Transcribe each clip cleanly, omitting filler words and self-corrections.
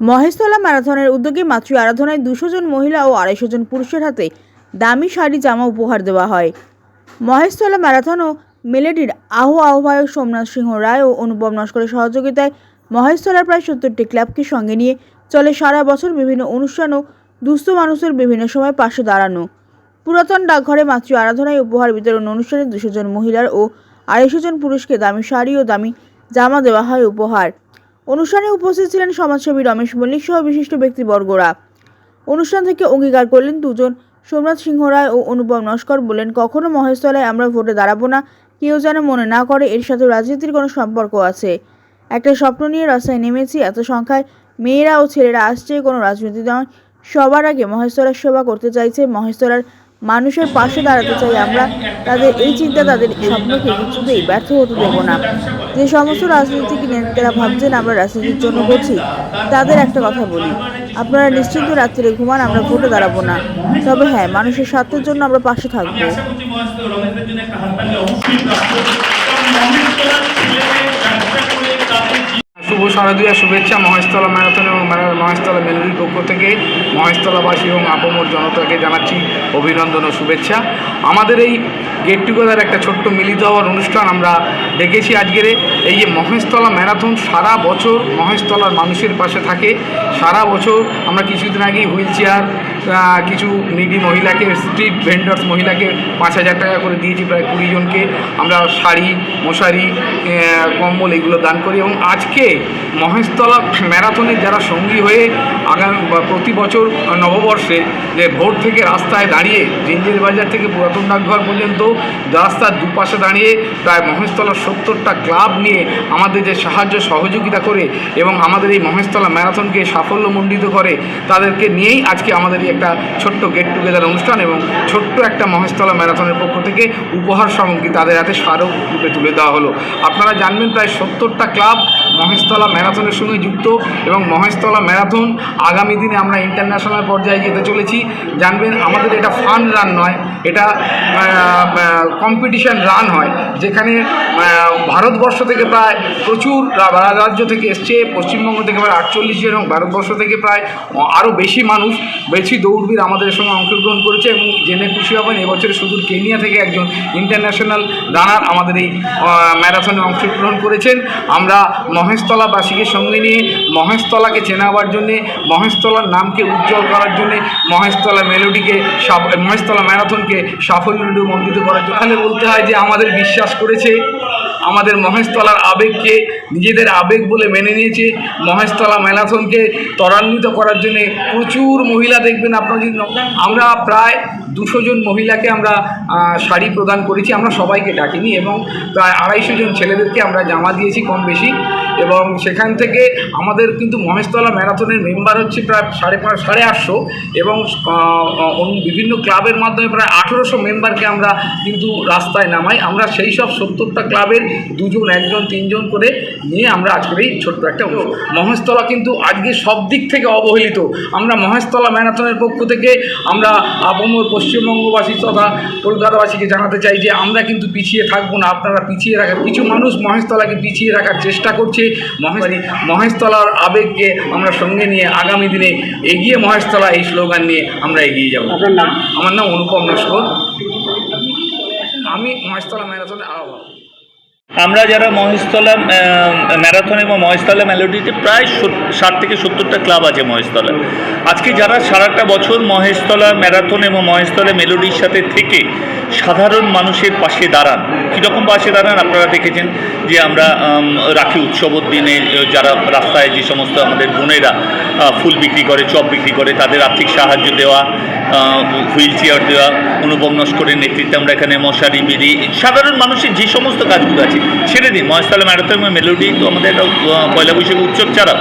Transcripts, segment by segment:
মহেশতলা ম্যারাথনের উদ্যোগে মাতৃ আরাধনায় 200 জন মহিলা ও 250 জন পুরুষের হাতে দামি শাড়ি জামা উপহার দেওয়া হয়। মহেশতলা ম্যারাথন ও মেলেডির আহ্বায়ক সোমনাথ সিংহ রায় ও অনুপম নস্করের সহযোগিতায় মহেশতলার প্রায় 70টি ক্লাবকে সঙ্গে নিয়ে চলে সারা বছর বিভিন্ন অনুষ্ঠান ও দুস্থ মানুষের বিভিন্ন সময় পাশে দাঁড়ানো। পুরাতন ডাকঘরে মাতৃ আরাধনায় উপহার বিতরণ অনুষ্ঠানে 200 জন মহিলার ও 250 জন পুরুষকে দামি শাড়ি ও দামি জামা দেওয়া হয় উপহার। অনুষ্ঠানে উপস্থিত ছিলেন সমাজসেবী রমেশ মল্লিক সহ বিশিষ্ট ব্যক্তিবর্গরা। অনুষ্ঠান থেকে অঙ্গীকার করলেন দুজন সোমনাথ সিংহ রায় ও অনুপম নস্কর। বলেন, কখনো মহেশতলায় আমরা ভোটে দাঁড়াবো না, কেউ যেন মনে না করে এর সাথে রাজনীতির কোনো সম্পর্ক আছে। একটা স্বপ্ন নিয়ে রাস্তায় নেমেছি, এত সংখ্যায় মেয়েরা ও ছেলেরা আসছে, কোনো রাজনীতি নয়, সবার আগে মহেশতলার সেবা করতে চাইছে, মহেশতলার মানুষের পাশে দাঁড়াতে চাই আমরা। তাদের এই চিন্তা, তাদের স্বপ্নকে কিছুতেই ব্যর্থ হতে দেব না। যে সমস্ত রাজনীতিক নেতারা ভাবছেন আমরা রাজনীতির জন্য করছি, তাদের একটা কথা বলি, আপনারা নিশ্চিন্ত রাত্রে ঘুমান, আমরা ভোটে দাঁড়াবো না, তবে হ্যাঁ, মানুষের স্বার্থের জন্য আমরা পাশে থাকবো। শুভ শারদীয়া শুভেচ্ছা মহেশতলা ম্যারাথন এবং মহেশতলা মেলোডির পক্ষ থেকে মহেশতলাবাসী এবং আপামর জনতাকে জানাচ্ছি অভিনন্দন ও শুভেচ্ছা। আমাদের এই গেট টুগেদার একটা ছোট্ট মিলিত হওয়ার অনুষ্ঠান আমরা ডেকেছি আজকের। এই যে মহেশতলা ম্যারাথন সারা বছর মহেশতলার মানুষের পাশে থাকে। সারা বছর আমরা কিছুদিন আগেই হুইল চেয়ার কিছু নিডি মহিলাকে, স্ট্রিট ভেন্ডার্স মহিলাকে 5000 টাকা করে দিয়েছি, প্রায় 20 জনকে আমরা শাড়ি, মশারি, কম্বল এগুলো দান করি। এবং আজকে মহেশতলা ম্যারাথনের যারা সঙ্গী হয়ে প্রতি বছর নববর্ষে যে ভোর থেকে রাস্তায় দাঁড়িয়ে জিঞ্জির বাজার থেকে পুরাতন ডাকঘর পর্যন্ত রাস্তার দুপাশে দাঁড়িয়ে প্রায় মহেশতলার 70টা ক্লাব নিয়ে আমাদের যে সাহায্য সহযোগিতা করে এবং আমাদের এই মহেশতলা ম্যারাথনকে সাফল্যমণ্ডিত করে, তাদেরকে নিয়েই আজকে আমাদের এই একটা ছোট্ট গেট টুগেদার অনুষ্ঠান এবং ছোট্ট একটা মহেশতলা ম্যারাথনের পক্ষ থেকে উপহার সামগ্রী তাদের হাতে স্মারক রূপে তুলে দেওয়া হলো। আপনারা জানবেন প্রায় 70টা ক্লাব মহেশতলা ম্যারাথনের সঙ্গে যুক্ত এবং মহেশতলা ম্যারাথন আগামী দিনে আমরা ইন্টারন্যাশনাল পর্যায়ে যেতে চলেছি। জানবেন আমাদের এটা ফান রান নয়, এটা কম্পিটিশান রান হয়, যেখানে ভারতবর্ষ থেকে প্রায় প্রচুর রাজ্য থেকে এসছে, পশ্চিমবঙ্গ থেকে প্রায় 48 জন এবং ভারতবর্ষ থেকে প্রায় আরও বেশি মানুষ, বেশি দৌড়বীর আমাদের সঙ্গে অংশগ্রহণ করেছে। এবং জেনে খুশি হবেন এবছরে সুদূর কেনিয়া থেকে একজন ইন্টারন্যাশনাল রানার আমাদের এই ম্যারাথনে অংশগ্রহণ করেছেন। আমরা মহেশতলাবাসীকে সঙ্গে নিয়ে মহেশতলাকে চেনাবার জন্যে, মহেশতলার নামকে উজ্জ্বল করার জন্যে, মহেশতলা মেলোডিকে, মহেশতলা ম্যারাথনকে সাফল্যমণ্ডিত করার জন্য এখানে বলতে হয় যে আমাদের বিশ্বাস করেছে, আমাদের মহেশতলার আবেগকে নিজেদের আবেগ বলে মেনে নিয়েছে। মহেশতলা ম্যারাথনকে ত্বরান্বিত করার জন্য প্রচুর মহিলা দেখবেন আপনারা যদি, আমরা প্রায় 200 জন মহিলাকে আমরা শাড়ি প্রদান করেছি, আমরা সবাইকে ডাকিনি, এবং প্রায় 250 জন ছেলেদেরকে আমরা জামা দিয়েছি কম বেশি। এবং সেখান থেকে আমাদের কিন্তু মহেশতলা ম্যারাথনের মেম্বার হচ্ছে প্রায় 850 এবং বিভিন্ন ক্লাবের মাধ্যমে প্রায় 1800 মেম্বারকে আমরা কিন্তু রাস্তায় নামাই। আমরা সেই সব 70টা ক্লাবের 2 জন, 1 জন, 3 জন করে নিয়ে আমরা আজকের এই ছোট্ট একটা মহেশতলা কিন্তু আজকে সব দিক থেকে অবহেলিত। আমরা মহেশতলা ম্যারাথনের পক্ষ থেকে আমরা আপামর পশ্চিমবঙ্গবাসী তথা কলকাতাবাসীকে জানাতে চাই যে আমরা কিন্তু পিছিয়ে থাকবো না। আপনারা পিছিয়ে রাখার, কিছু মানুষ মহেশতলাকে পিছিয়ে রাখার চেষ্টা করছে। মহেশতলার আবেগকে আমরা সঙ্গে নিয়ে আগামী দিনে এগিয়ে মহেশতলা এই স্লোগান নিয়ে আমরা এগিয়ে যাব। আপনার নাম? আমার নাম অনুপম নস্কর, আমি মহেশতলা ম্যারাথনের আহ্বায়ক। আমরা যারা মহেশতলা ম্যারাথন এবং মহেশতলা মেলোডিতে প্রায় 60 থেকে 70টা ক্লাব আছে মহেশতলা। আজকে যারা সারাটা বছর মহেশতলা ম্যারাথন এবং মহেশতলা মেলোডির সাথে থেকে সাধারণ মানুষের পাশে দাঁড়ান। কীরকম পাশে দাঁড়ান আপনারা দেখেছেন যে আমরা রাখি উৎসবের দিনে যারা রাস্তায় যে সমস্ত আমাদের বোনেরা ফুল বিক্রি করে, চপ বিক্রি করে, তাদের আর্থিক সাহায্য দেওয়া, হুইল চেয়ার দেওয়া, অনুপম নস্করের নেতৃত্বে আমরা এখানে মশারি, বিড়ি, সাধারণ মানুষের যে সমস্ত কাজগুলো আছে ছেড়ে দিই। মহেশতলা ম্যারাথন এবং মেলোডি তো আমাদের পয়লা বৈশাখ উৎসব ছাড়াও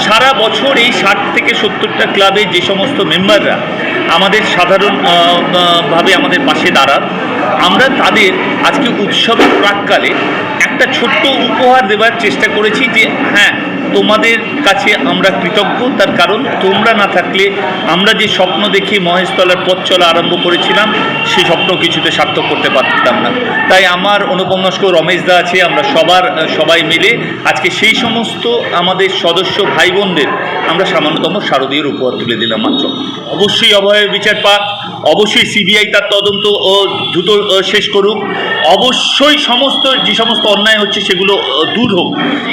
সারা বছর এই 60 থেকে 70টা ক্লাবে যে সমস্ত মেম্বাররা আমাদের সাধারণভাবে আমাদের পাশে দাঁড়ান, আমরা তাদের আজকে উৎসবের প্রাককালে একটা ছোট্ট উপহার দেওয়ার চেষ্টা করেছি যে হ্যাঁ, তোমাদের কাছে আমরা কৃতজ্ঞ, তার কারণ তোমরা না থাকলে আমরা যে স্বপ্ন দেখে মহেশতলার পথ চলা আরম্ভ করেছিলাম সেই স্বপ্ন কিছুতে সার্থক করতে পারতাম না। তাই আমার অনুপম নস্কর, রমেশ দা আছে, আমরা সবাই মিলে আজকে সেই সমস্ত আমাদের সদস্য ভাই বোনদের আমরা সামান্যতম শারদীয়ের উপহার তুলে দিলাম মাত্র। অবশ্যই অভয়ের বিচার পাক, অবশ্যই সিবিআই তার তদন্ত ও দ্রুত শেষ করুক, অবশ্যই যে সমস্ত অন্যায় হচ্ছে সেগুলো দূর হোক,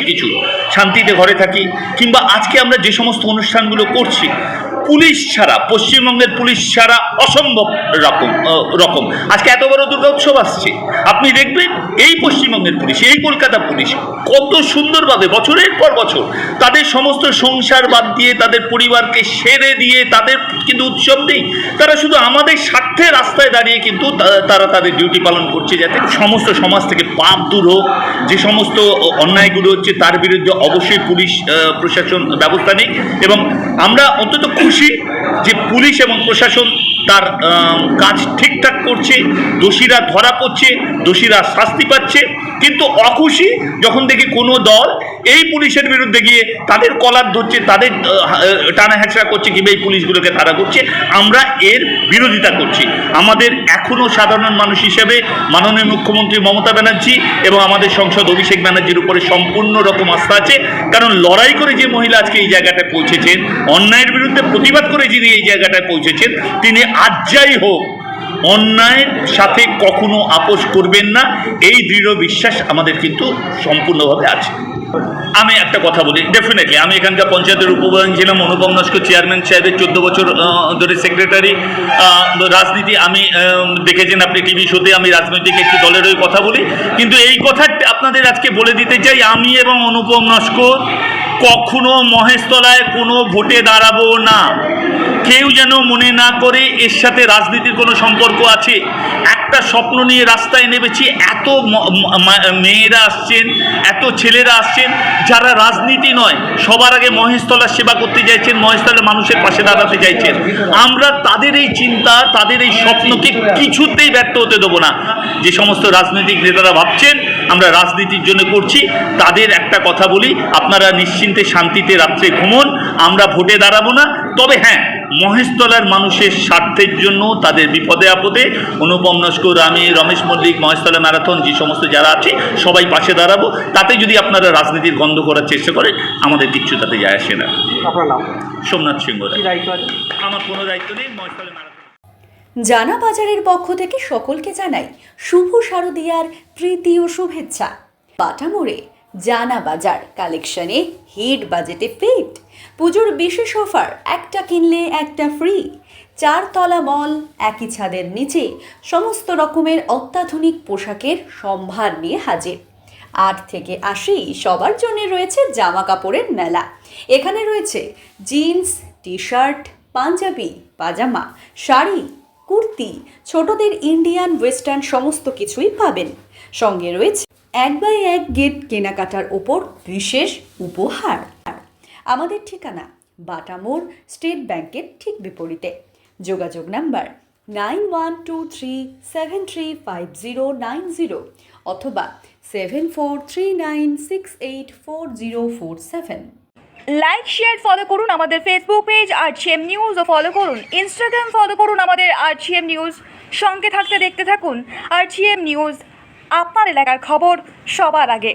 কিছু শান্তিতে ঘরে থাকি। কিংবা আজকে আমরা যে সমস্ত অনুষ্ঠানগুলো করছি পুলিশ ছাড়া, পশ্চিমবঙ্গের পুলিশ ছাড়া অসম্ভব রকম আজকে এত বড় দুর্গা উৎসব আসছে। আপনি দেখবেন এই পশ্চিমবঙ্গের পুলিশ, এই কলকাতা পুলিশ কত সুন্দরভাবে বছরের পর বছর তাদের সমস্ত সংসার বাদ দিয়ে, তাদের পরিবারকে সেরে দিয়ে তাদের কিন্তু উৎসব নেই, তারা শুধু আমাদের স্বার্থে রাস্তায় দাঁড়িয়ে কিন্তু তারা তাদের ডিউটি পালন করছে, যাতে সমস্ত সমাজ থেকে পাপ দূর হোক। যে সমস্ত অন্যায়গুলো হচ্ছে তার বিরুদ্ধে অবশ্যই পুলিশ প্রশাসন ব্যবস্থা নেই। এবং আমরা অন্তত খুশি যে পুলিশ এবং প্রশাসন তার কাজ ঠিকঠাক করছে, দোষীরা ধরা পড়ছে, দোষীরা শাস্তি পাচ্ছে। কিন্তু অখুশি যখন দেখি কোনো দল এই পুলিশের বিরুদ্ধে গিয়ে তাদের কলার ধরছে, তাদের টানা হেঁচড়া করছে, কিংবা এই পুলিশগুলোকে তাড়া করছে, আমরা এর বিরোধিতা করছি। আমাদের এখনও সাধারণ মানুষ হিসেবে মাননীয় মুখ্যমন্ত্রী মমতা ব্যানার্জি এবং আমাদের সংসদ অভিষেক ব্যানার্জির উপরে সম্পূর্ণ রকম আস্থা আছে। কারণ লড়াই করে যে মহিলা আজকে এই জায়গাটায় পৌঁছেছেন, অন্যায়ের বিরুদ্ধে প্রতিবাদ করে যিনি এই জায়গাটায় পৌঁছেছেন, তিনি আজ যাই হোক অন্যায়ের সাথে কখনো আপোষ করবেন না, এই দৃঢ় বিশ্বাস আমাদের কিন্তু সম্পূর্ণভাবে আছে। আমি একটা কথা বলি, ডেফিনেটলি আমি এখানকার পঞ্চায়েতের উপপ্রধান ছিলাম, অনুপম নস্কর চেয়ারম্যান সাহেবের 14 বছর ধরে সেক্রেটারি। রাজনীতি আমি দেখেছেন আপনি টিভি শোতে, আমি রাজনৈতিক একটি দলের হয়ে কথা বলি। কিন্তু এই কথা আপনাদের আজকে বলে দিতে চাই, আমি এবং অনুপম নস্কর কখনো মহেশতলায় কোনো ভোটে দাঁড়াবো না। কেউ যেন মনে না করে এর সাথে রাজনীতির কোনো সম্পর্ক আছে। একটা স্বপ্ন নিয়ে রাস্তায় নেমেছি, এত মেয়েরা আসছেন, এত ছেলেরা আসছেন যারা রাজনীতি নয়, সবার আগে মহেশতলার সেবা করতে চাইছেন, মহেশতলার মানুষের পাশে দাঁড়াতে চাইছেন। আমরা তাদের এই চিন্তা, তাদের এই স্বপ্নকে কিছুতেই ব্যর্থ হতে দেবো না। যে সমস্ত রাজনৈতিক নেতারা ভাবছেন আমরা রাজনীতির জন্য করছি, তাদের একটা কথা বলি, আপনারা নিশ্চিন্তে শান্তিতে রাত্রে ঘুমন, আমরা ভোটে দাঁড়াবো না। তবে হ্যাঁ, মহেশতলার মানুষের স্বার্থের জন্য তাদের বিপদে আপদে অনুপম নস্কর, আমি, রমেশ মল্লিক, মহেশতলা ম্যারাথন যে সমস্ত যারা আছে সবাই পাশে দাঁড়াবো। তাতে যদি আপনারা রাজনীতির গন্ধ করার চেষ্টা করেন, আমাদের কিচ্ছু তাতে যায় আসে না। আপনার নাম? সোমনাথ সিংহ রায়। কি দায়িত্ব আছে? আমার কোনো দায়িত্ব নেই। মহেশতলা ম্যারাথন জানা বাজারের পক্ষ থেকে সকলকে জানাই শুভ শারদীয়ার প্রীতি ও শুভেচ্ছা। বাটামোড়ে জানা বাজার কালেকশনে হিট বাজেটে ফিট পুজোর বিশেষ অফার, একটা কিনলে একটা ফ্রি। 4 তলা মল, একই ছাদের নিচে সমস্ত রকমের অত্যাধুনিক পোশাকের সম্ভার নিয়ে হাজির। 8 থেকে 80 সবার জন্য রয়েছে জামা কাপড়ের মেলা। এখানে রয়েছে জিন্স, টি শার্ট, পাঞ্জাবি, পাজামা, শাড়ি, কুর্তি, ছোটদের ইন্ডিয়ান ওয়েস্টার্ন সমস্ত কিছুই পাবেন। সঙ্গে রয়েছে 1/1 গিফট কেনাকাটার ওপর বিশেষ উপহার। আমাদের ঠিকানা বাটামোড় স্টেট ব্যাংকের ঠিক বিপরীতে। যোগাযোগ নাম্বার 9123735090 অথবা 7439684047। লাইক শেয়ার ফলো করুন আমাদের ফেসবুক পেজ RGM নিউজ, ও ফলো করুন ইনস্টাগ্রাম, ফলো করুন আমাদের RGM নিউজ। সঙ্গে থাকতে দেখতে থাকুন RGM নিউজ, আপনার এলাকার খবর সবার আগে।